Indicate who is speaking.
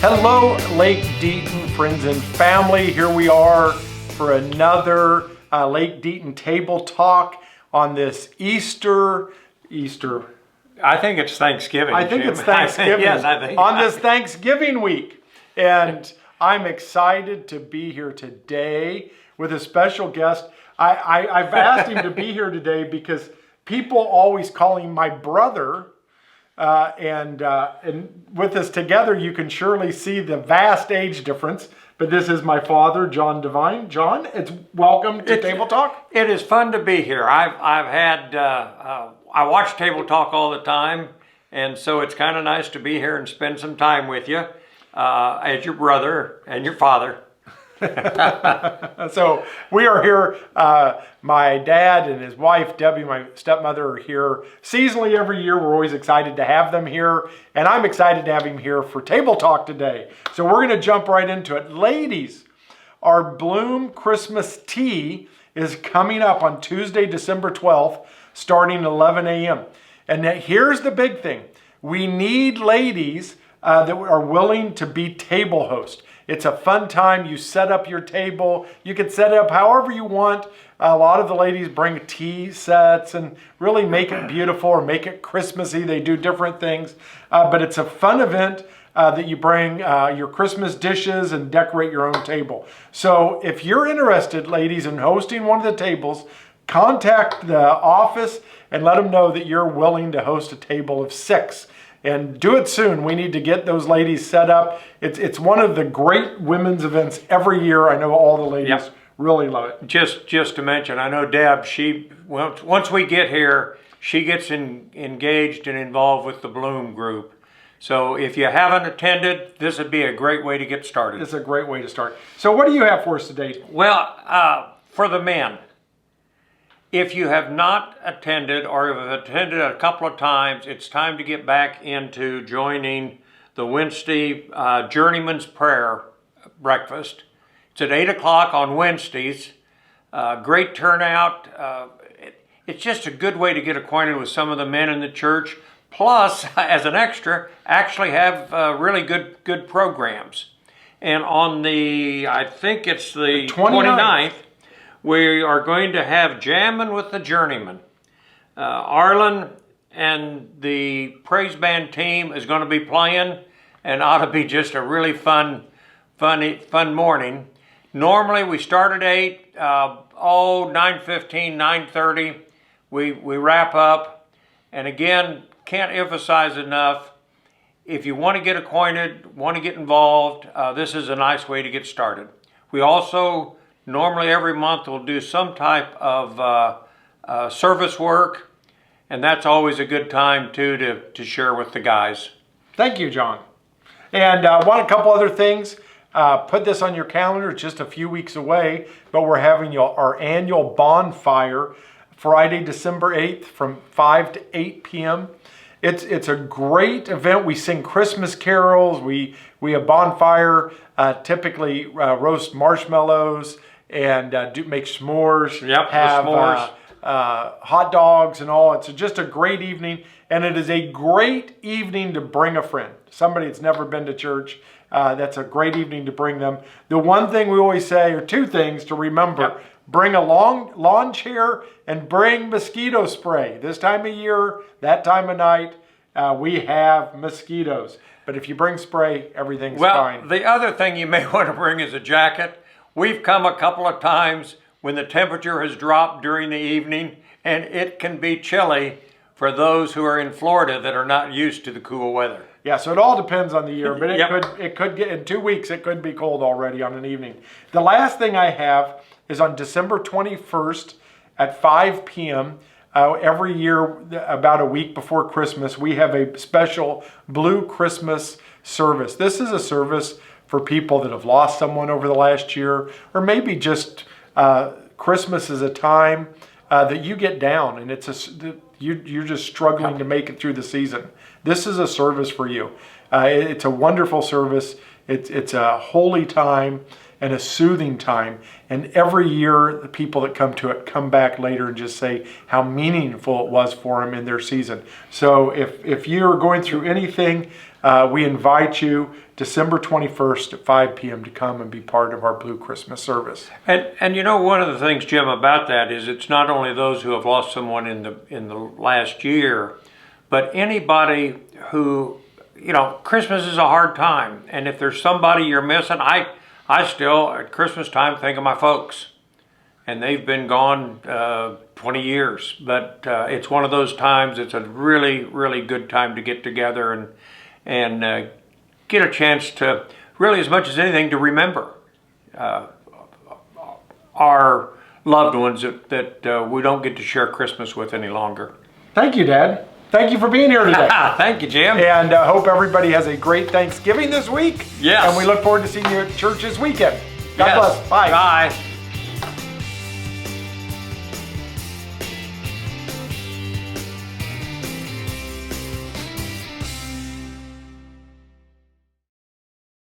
Speaker 1: Hello, Lake Deaton friends and family. Here we are for another Lake Deaton Table Talk on this Easter.
Speaker 2: I think it's Thanksgiving.
Speaker 1: I think Jim. It's Thanksgiving.
Speaker 2: Yes, I think.
Speaker 1: On this Thanksgiving week. And I'm excited to be here today with a special guest. I've asked him to be here today because people always call him my brother. And with us together, you can surely see the vast age difference. But this is my father, John Devine. John, welcome to Table Talk.
Speaker 2: It is fun to be here. I watch Table Talk all the time, and so it's kind of nice to be here and spend some time with you as your brother and your father.
Speaker 1: So we are here. My dad and his wife, Debbie, my stepmother, are here seasonally every year. We're always excited to have them here. And I'm excited to have him here for Table Talk today. So we're going to jump right into it. Ladies, our Bloom Christmas tea is coming up on Tuesday, December 12th, starting at 11 a.m. And here's the big thing. We need ladies that are willing to be table hosts. It's a fun time. You set up your table. You can set it up however you want. A lot of the ladies bring tea sets and really make it beautiful or make it Christmassy. They do different things. But it's a fun event that you bring your Christmas dishes and decorate your own table. So if you're interested, ladies, in hosting one of the tables, contact the office and let them know that you're willing to host a table of 6. And do it soon. We need to get those ladies set up. It's one of the great women's events every year. I know all the ladies really love it.
Speaker 2: Just to mention, I know Deb, once we get here, she gets engaged and involved with the Bloom group. So if you haven't attended, this would be a great way to get started.
Speaker 1: It's a great way to start. So what do you have for us today?
Speaker 2: Well, for the men, if you have not attended or have attended a couple of times, it's time to get back into joining the Wednesday Journeyman's Prayer breakfast. It's at 8 o'clock on Wednesdays. Great turnout. It's just a good way to get acquainted with some of the men in the church. Plus, as an extra, actually have really good programs. And on I think it's the 29th, we are going to have Jammin' with the Journeyman. Arlen and the praise band team is going to be playing, and ought to be just a really fun morning. Normally we start at 8, 9:15, 9:30, we wrap up. And again, can't emphasize enough, if you want to get acquainted, want to get involved, this is a nice way to get started. We also normally every month we'll do some type of service work, and that's always a good time too to share with the guys.
Speaker 1: Thank you, John. And a couple other things. Put this on your calendar. It's just a few weeks away, but we're having our annual Bonfire Friday, December 8th from 5 to 8 p.m. It's a great event. We sing Christmas carols. We have Bonfire, typically roast marshmallows and make s'mores.
Speaker 2: Yep,
Speaker 1: have
Speaker 2: s'mores.
Speaker 1: Hot dogs and all. It's just a great evening, and it is a great evening to bring a friend, somebody that's never been to church. That's a great evening to bring them. The one thing we always say, or two things to remember, bring a lawn chair and bring mosquito spray. This time of year, that time of night, we have mosquitoes. But if you bring spray, everything's fine.
Speaker 2: Well, the other thing you may want to bring is a jacket. We've come a couple of times when the temperature has dropped during the evening, and it can be chilly for those who are in Florida that are not used to the cool weather.
Speaker 1: Yeah, so it all depends on the year, but it could get, in 2 weeks, it could be cold already on an evening. The last thing I have is on December 21st at 5 p.m. Every year, about a week before Christmas, we have a special Blue Christmas service. This is a service for people that have lost someone over the last year, or maybe just Christmas is a time that you get down and you're just struggling to make it through the season. This is a service for you. It's a wonderful service. It's a holy time, and a soothing time. And every year, the people that come to it come back later and just say how meaningful it was for them in their season. So if you're going through anything, we invite you December 21st at 5 p.m. to come and be part of our Blue Christmas service.
Speaker 2: And you know, one of the things, Jim, about that is it's not only those who have lost someone in the last year, but anybody who, you know, Christmas is a hard time. And if there's somebody you're missing, I still, at Christmas time, think of my folks. And they've been gone 20 years. But it's one of those times, it's a really, really good time to get together and get a chance to, really as much as anything, to remember our loved ones that we don't get to share Christmas with any longer.
Speaker 1: Thank you, Dad. Thank you for being here today.
Speaker 2: Thank you, Jim.
Speaker 1: And hope everybody has a great Thanksgiving this week.
Speaker 2: Yes.
Speaker 1: And we look forward to seeing you at church this weekend. God
Speaker 2: Yes.
Speaker 1: bless. Bye.
Speaker 2: Bye.